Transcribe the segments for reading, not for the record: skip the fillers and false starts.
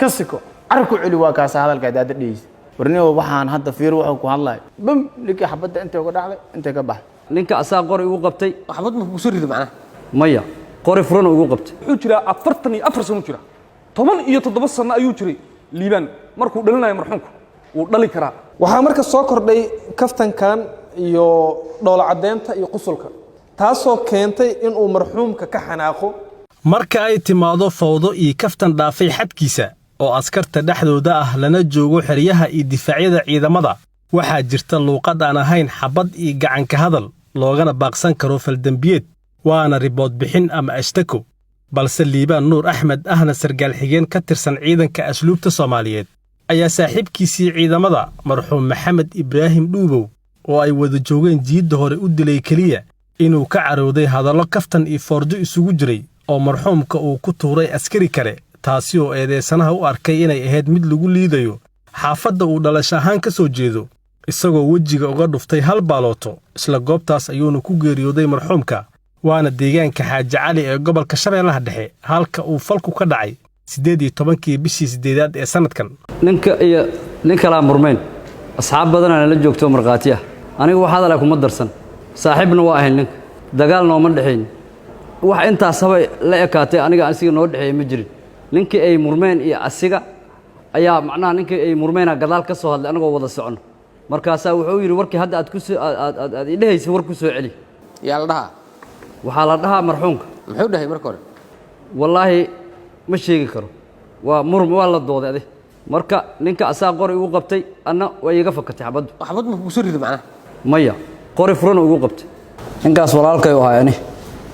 كسكو عركو علي واكاس هذا القعداد ديس ورنيو waxaan hadda fiir wuxuu ku hadlay bam ninka xabada inta uga dhacday inta ka bax ninka asaa qori ugu qabtay xabad ma ku soo rido macna maya qori furan ugu qabtay wuxuu jira 44 sano jira 17 sano ayuu jiray liiban markuu dhalinayo marxuumku uu dhali karaa waxa marka soo kordhay kaftankan iyo dhool cadeynta iyo qusulka taasoo keentay in uu marxuumka ka xanaaqo marka ay timaado fawdo iyo kaftan dhaafay xadkiisa oo askarta dhexdooda ah lana joogo xiriyaha iyo difaacyada ciidamada waxaa jirta luuqad aan ahayn xabad iyo gacan ka hadal loogana baaqsan karo faldambiyeed waana ribood bixin ama ashtako balse liibaan nuur axmed ahna sargaal xigeen ka tirsan ciidanka asluubta Soomaaliyeed ayaa saaxiibkiisii ciidamada marxuum Maxamed Ibraahim Dhuubow oo ay wada joogeen jiidda hore u dilay kaliya inuu ka carooday hadallo kaftan iyo fordo isugu jiray oo marxuumka uu ku tuuray askari kale taasi oo eedeysanaha u arkay inay ahayd mid lagu liidayo xaafadda uu dhalasho ahaan ka soo jeedo isagoo wejiga uga dhuftay hal baalooto isla goobtaas ayuuna ku geeriyooday marxuumka waana deegaanka Xaaji Cali ee gobolka Shabeellaha Dhexe halka uu falku ka dhacay 18 bishii 8 ee sanadkan ninka la murmeen asxaab badan aan la joogto marqaati ah anigu waxa hadalay kuma darsan saaxiibna waa ahayn ninka dagaal nooma dhaxayn wax intaas haba la ekaatay aniga asiga noo dhaxeey ma jirin ninkii ay murmeen iyo asiga ayaa macnaha ninkii ay murmeena gadaal ka soo hadlay anagoo wada socono markaas wuxuu yiri warkii hadda aad ku soo aad idhaysay war ku soo celi yaa la dhaha waxa la dhaha marxuumka muxuu dhahay marka hore wallahi ma sheegi karo waa la dooday marka ninka asaa qori ugu qabtay anna way iga fakatay xabad ma ku soo rido macna maya qori furan ugu qabtay ninkaas walaalkay u hayani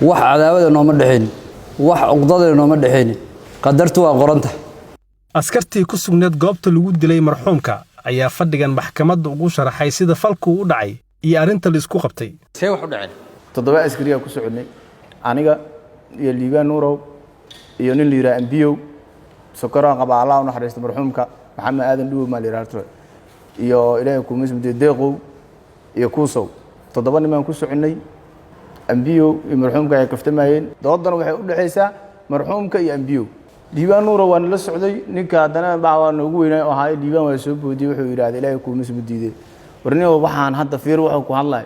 wax cadaawada nooma dhaxayn wax uqdada nooma dhaxayn qadartu waa qoranta askartii ku sugneed goobta lagu dilay marxuumka ayaa fadhigan maxkamadda ugu sharaxay sida falku u dhacay iyo arinta la isku qabtay see wax u dhacay 7 askariya ku socodnay aniga iyo liibaan nuurow iyo nin liira ambiyo sokora qaba Allah u naxariisto marxuumka maxamed aadan dhuuw ma liiraarto iyo ilaahay ku mismid deeqow iyo kuusow 7 niman ku soconay ambiyo iyo marxuumka ay kaftamayeen doodana waxay u dhaxaysaa marxuumka iyo ambiyo liibaan nuurow waan la socday ninka hadana baa ugu weynaa oo ahaa liibaan waa soo boodiyay wuxuu yiraahday ilaahay ku mismid diiday warniyo waxaan hadda fiir wuxuu ku hadlay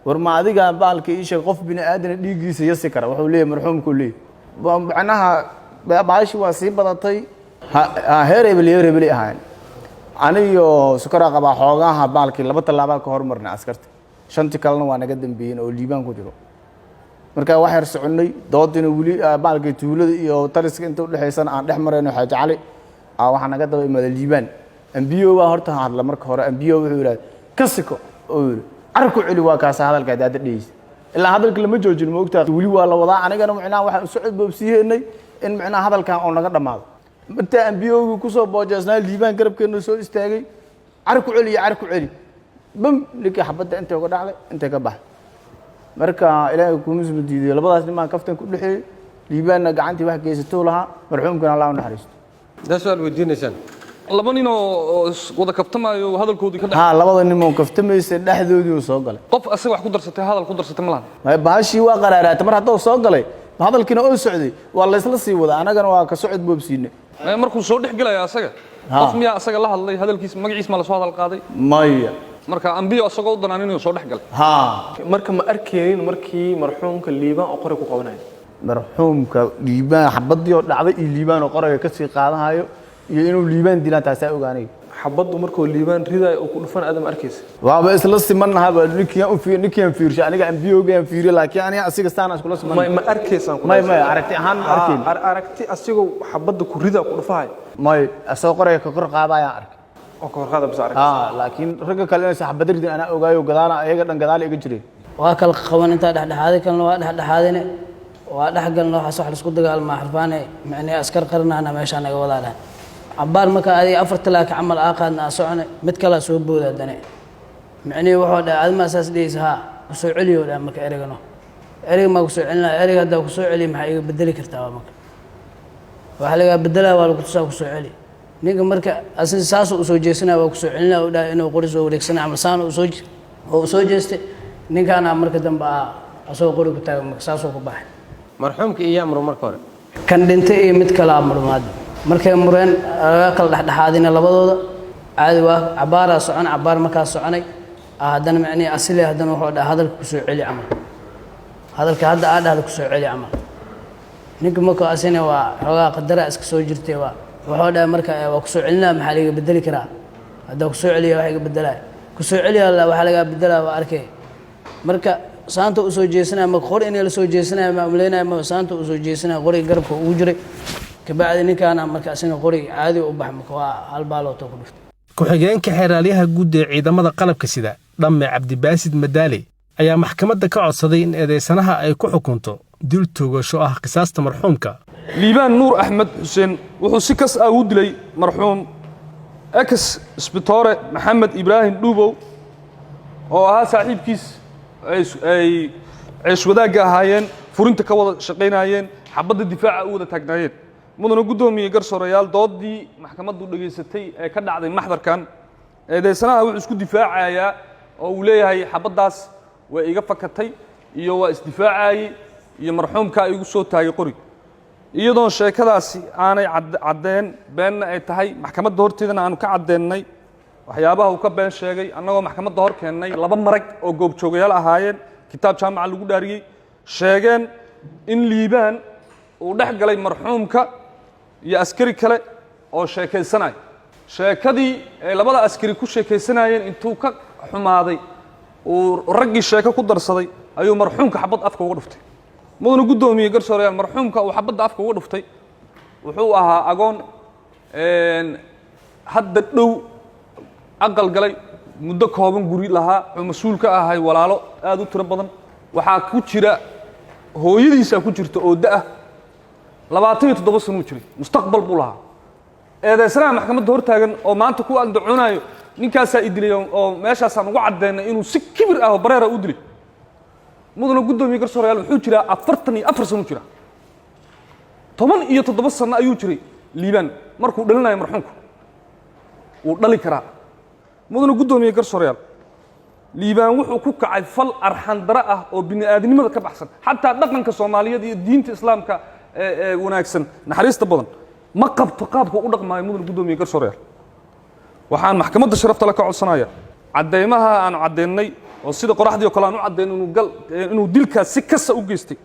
war ma adiga baalka ii sheeg qof bini aadan dhiigiisa yasi kara wuxuu leeyahay marxuumku leeyahay macnaha baashi waa sii badatay heerebel ahaan aniyo sukara qaba xoogaha baalkii laba talaaba ka hormarnay askarta shanti kalena waa naga dambeeyeen oo liibaan ku jiro marka wax yar soconay doodina wali baalkii tuulada iyo tariska inta u dhaxaysan aan dhex marayno Xaaji Cali waxa naga daba imada liibaan ambiyo waa horta hadla marka hore ambiyo wuxuu yiraahday kasiko oo arku cili waa kaas hadalka daada dhiis ilaa hadalka lama joojin ma ogtaa wali waa la wadaa anigana macnaa waxa socod boobsiyeynay in macnaa hadalkan oo naga dhamaado inta ambiyoogu ku soo boojeesnaa liibaan garabkeena soo istaagay arku cili bam ninka xabada inta uga dhacday inta ka bax marka ilaahay ku misma diiday labadaas niman kaftan ku dhaxay liibaanna gacantii wax geysato laha marxuumkana Allah u naxariisto daaswal weydiinaysan laba nin oo wada kaftamayo hadalkoodii ka dhaxay labada nin oo kaftamaysa dhaxdoodii uu soo galay qof asaga wax ku darsatay hadal ku darsatay ma lahan baashi waa qaraaraatay mar hadduu soo galay hadalkiina oo socday waa la isla sii wada anagana waa ka socod boobsiinay markuu soo dhex galay asaga qof miya asaga la hadlay hadalkiisa magaciisa ma la soo hadal qaaday maya marka ambiyo asagoo u danaan inuu soo dhex galay marka ma arkeenin markii marxuumka liibaan oo qori ku qabanay marxuumka liibaan xabadii oo dhacday iyo liibaan oo qoriga ka sii qaadanayo iyo inuu liibaan dilaan taas ay ogaanay xabadu markuu liibaan riday oo ku dhufan adam arkaysa waaba isla simannaha ninkiyan fiirshay aniga ambiyoogaan fiiriyo laakiin aniga asiga saan isku siman ma arkaysan ma aragti ahaan arkin aragti asigoo xabada ku rida ku dhufaay asoo qoriga ka kor qaadaya ark oo kor qaada bas arag laakiin ragga kale inay saxbad ridin ana ogaayo gadaana ayaga dhan gadaal iga jireen waa kala qaban inta dhaxdhaxaday kalna waa dhaxdhaxaadine waa dhaxgalna waxa soo xal isku dagaalma xarfaane macnaa askar qarnaana meesha naga wadaadaan عبار مكا هذه أفرت لك عمل آخر ناسعنا متكلا سوى بودا دني معني واحد عدم أساس ليس ها وسوي علي ولا مكا إرجعنا إرجع ما وسوي علنا إرجع هذا وسوي علي محي بدلك كرتوا مكا وحلا بدلها ولا كتسا وسوي علي نيجا مركا أساس وسوي جسنا وسوي علنا ولا إنه قرص وركسنا عمل سان وسوي جست نيجا أنا مركا دم بقى أسوي قرص كتاع مكساس وكباح مرحوم كي أيام مركور كان دنتي متكلا عمر ماد markay mureen laga kala dhexdhexaadina labadooda caadi waa cabaara socon cabaar markaa soconay haddana macnii asili haddana wuxuu dhahay hadalka ku soo celi camal hadalka hadda aa dhahda ku soo celi camal ninka markuu asina waa xoogaa qadara iska soo jirtay waa wuxuu dhahay marka waa ku soo celinaa maxaa laga bedeli karaa hadda ku soo celiya waxa iga bedelaa ku soo celiya waxa laga bedelaa waa arkay marka saanta u soo jeesanaa ma qor in la soo jeesanaa ma umleynaa ma saanta u soo jeesanaa qori garabka ugu jiray kabacdi ninkaana marka asina qori caadi u bax marka waa hal baalooto ku dhuftay ku-xigeenka xeeraalyaha guud ee ciidamada qalabka sida dhamme cabdibaasid madaale ayaa maxkamadda ka codsaday in eedeysanaha ay ku xukunto dil toogasho ah qisaasta marxuumka liibaan nuur axmed xuseen wuxuu si kas ah u dilay marxuum ex isbitoore maxamed ibraahim dhuubow oo ahaa saaxiibkiis ay ceesh wadaagga ahaayeen furinta ka wada shaqaynayeen xabadda difaaca u wada taagnaayeen mudana guddoomiye garsoorayaal doodii maxkamaddu dhageysatay ee ka dhacday maxdarkan eedeysanaha wuxuu isku difaacayaa oo uu leeyahay xabaddaas way iga fakatay iyo waa isdifaacayey iyo marxuumka igu soo taagay qori iyadoon sheekadaasi aanay caddeen beenna ay tahay maxkamadda horteedana aanu ka caddeennay waxyaabaha uu ka been sheegay annagoo maxkamadda hor keennay 2 marag oo goobjoogayaal ahaayeen kitaab jaamaca lagu dhaariyey sheegeen in liibaan uu dhex galay marxuumka iyo askari kale oo sheekaysanay sheekadii ay labada askari ku sheekaysanayeen intuu ka xumaaday uu raggii sheeko ku darsaday ayuu marxuumka xabad afka uga dhuftay mudana guddoomiye garsoorayaal marxuumka uu xabadda afka uga dhuftay wuxuu ahaa agoon hadda dhow aqal galay muddo kooban guri lahaa oo mas'uul ka ahay walaalo aad u tiro badan waxaa ku jira hooyadiisa ku jirta oo da' 27 sano jiray mustaqbal buu lahaa eedeysanaha maxkamadda hor taagan oo maanta ku andacoonayo ninkaasaa idilay oo meeshaasaan ugu caddeynay inuu si kibir ah oo bareera u dilay mudana guddoomiye garsoorayaal wuxuu jiraa 44 sano jira 17 sano ayuu jiray liibaan markuu dhalinayo marxuumku uu dhali karaa mudana guddoomiye garsoorayaal liibaan wuxuu ku kacay fal arxan dara ah oo bini'aadanimada ka baxsan xataa dhaqanka Soomaaliyeed iyo diinta Islaamka wanaagsan naxariista badan ma qabto qaabka u dhaqmaayo mudana guddoomiye garsoorayaal waxaan maxkamadda sharafta la ka codsanaya cadeymaha aan cadeynay oo sida qoraxdii oo kale aan u cadeyn inuu dilkaas si kasta u geystay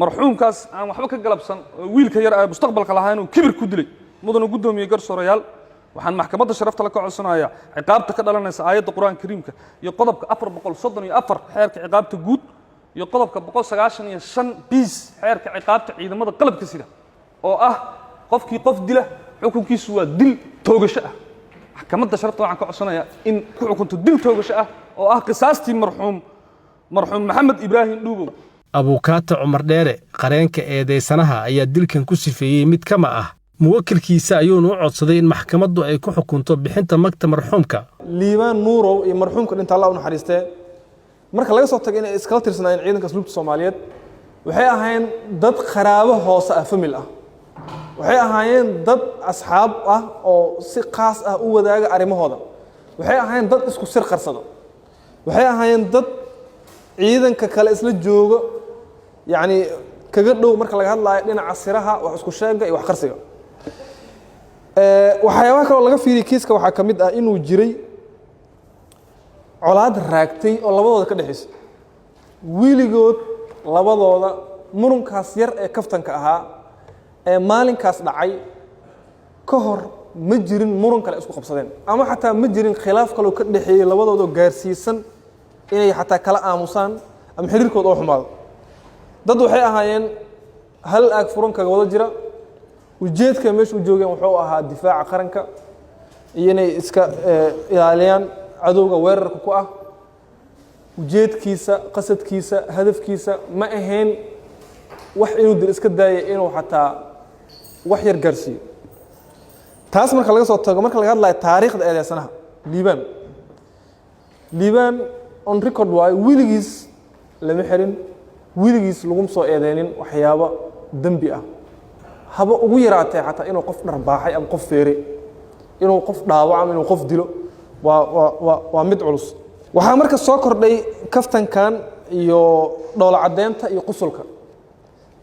marxuumkaas aan waxba ka galabsan wiilka yar ee mustaqbalka lahaa inuu kibir ku dilay mudana guddoomiye garsoorayaal waxaan maxkamadda sharafta la ka codsanaya ciqaabta ka dhalanaysa aayadda quraanka kariimka iyo qodobka 434 xeerka ciqaabta guud iyo qodobka 195 bis xeerka ciqaabta ciidamada qalabka sida oo ah qofkii qof dila xukunkiisu waa dil toogasho ah maxkamadda sharafta waxaan ka codsanayaa in ku xukunto dil toogasho ah oo ah qisaastii marxuum maxamed ibraahim dhuubow abuukaata cumar dheere qareenka eedeysanaha ayaa dilkan ku sifeeyey mid kama ah muwakilkiisa ayuuna u codsaday in maxkamaddu ay ku xukunto bixinta magta marxuumka liibaan nuurow iyo marxuumka dhinta Allah u naxariistee marka laga soo tagay inay iskala tirsanayeen ciidanka asluubta Soomaaliyeed waxay ahaayeen dad qaraabo hoose ah famil ah waxay ahaayeen dad asxaab ah oo si qaas ah u wadaaga arimahooda waxay ahaayeen dad isku sir qarsado waxay ahaayeen dad ciidanka kale isla jooga yani kaga dhow marka laga hadlayo dhinaca siraha wax isku sheega iyo wax qarsiga waxyaabaha kale oo laga fiiriyay kiiska waxaa ka mid ah inuu jiray colaad raagtay oo labadooda ka dhaxaysay wiligood labadooda murunkaas yar ee kaftanka ahaa ee maalinkaas dhacay ka hor ma jirin murun kale isku qabsadeen ama xataa ma jirin khilaaf kale oo ka dhaxeeyay labadooda gaarsiisan inay xataa kala aamusaan ama xiriirkooda oo xumaado dad waxay ahaayeen hal aag furankaga wada jira ujeedka meesha u joogeen wuxuu ahaa difaaca qaranka iyo inay iska ilaaliyaan cadowga weerarka ku ah ujeedkiisa qasadkiisa hadafkiisa ma ahayn wax inuu dil iska daayay inuu xataa wax yar gaarsiiyo taas marka laga soo tago marka laga hadlayo taariikhda eedeysanaha liibaan on record waayo wiligiis lama xirin wiligiis laguma soo eedeynin waxyaabo dembi ah haba ugu yaraatee xataa inuu qof dharbaaxay ama qof feeray inuu qof dhaawac ama inuu qof dilo waa mid culus waxaa marka soo kordhay kaftankan iyo dhoola caddeynta iyo qusulka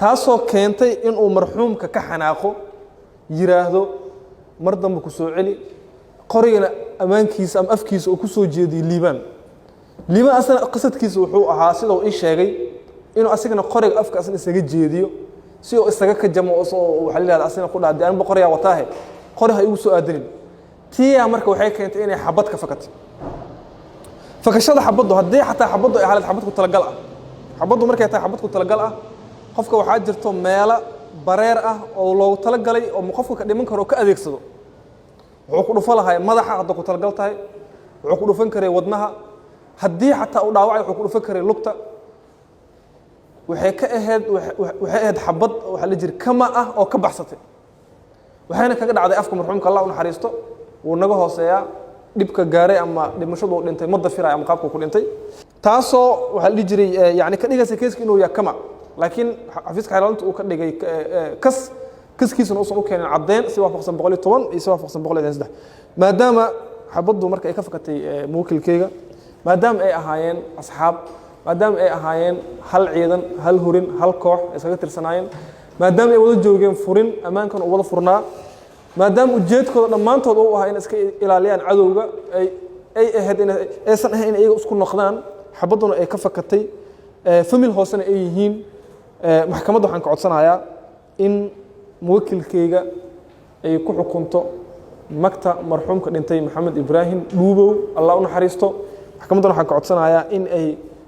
taasoo keentay inuu marxuumka ka xanaaqo yiraahdo mar dambe ku soo celi qorigana ammaankiisa ama afkiisa oo ku soo jeediyay liibaan asana qasadkiisa wuxuu ahaa sida uu ii sheegay inuu asigana qoriga afka asna isaga jeediyo si uu isaga ka jamo oo waxa la yiraahdaa asina ku dhaadii anba qoriga wataahe qoriga igu soo aadinin tiya marka waxay keentay inay xabad ka fakato fakashada xabadu haddii xataa xabadu ay xaalad xabad ku talagal ah xabadu markay tahay xabad ku talagal ah qofka waxaa jirto meelo bareer ah oo loogu talagalay oo qofka ka dhiman karo ka adeegsado wuxuu ku dhufan lahaa madaxa hadda ku talagal tahay wuxuu ku dhufan karay wadnaha haddii xataa uu dhaawacay wuxuu ku dhufan karay lugta waxay ahayd xabad waxa la jiri kama ah oo ka baxsatay waxayna kaga dhacday afka marxuumka Allah u naxariisto wuu naga hooseeyaa dhibka gaaray ama dhimashadu uu dhintay madda firay ama qaabku ku dhintay taasoo waxa la jiray yani ka dhigaysa keeska inuu yahay kama laakiin xafiiska xeelanta uu ka dhigay kaskiisuna uusan u keenin caddeyn si waafaqsan 110 iyo si waafaqsan 113 maadaama xabadu marka ay ka fakatay muukilkeyga maadaama ay ahaayeen asxaab maadaama ay ahaayeen hal ciidan hal hurin hal koox isaga tirsanaayeen maadaama ay wada joogeen furin ammaankan uu wada furnaa maadaama ujeedkooda dhammaantood uu ahaa in iska ilaaliyaan cadowga ay ahayd in aysan ahayn in iyaga isku noqdaan xabaduna ay ka fakatay famil hoosena ay yihiin maxkamadda waxaan ka codsanayaa in muwakilkeyga ay ku xukunto magta marxuumka dhintay maxamed ibraahim dhuubow Allah u naxariisto maxkamaddan waxaan ka codsanayaa in ay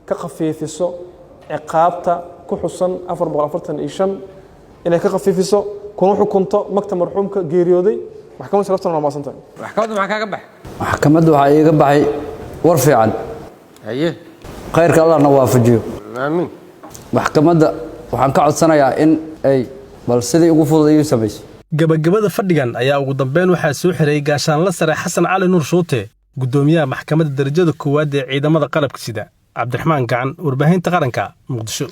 ka khafiifiso ciqaabta ku xusan 445 inay ka khafiifiso kuna xukunto magta marxuumka geeriyooday maxkamadda sharaftana waa maasantahay maxkamaddu maxaa kaaga baxay maxkamaddu waxaa iiga baxay war fiican haye khayrka Allahna waafajiyo aamin maxkamadda waxaan ka codsanayaa in ay bal sidii ugu fudud ay samayso gabagabada fadhigan ayaa ugu dambeyn waxaa soo xiray gaashaanle sare Xasan Cali Nuur Shuute gudoomiyaha maxkamadda darajada koowaad ee ciidamada qalabka sida Cabdiraxmaan Gacan warbaahinta qaranka Muqdisho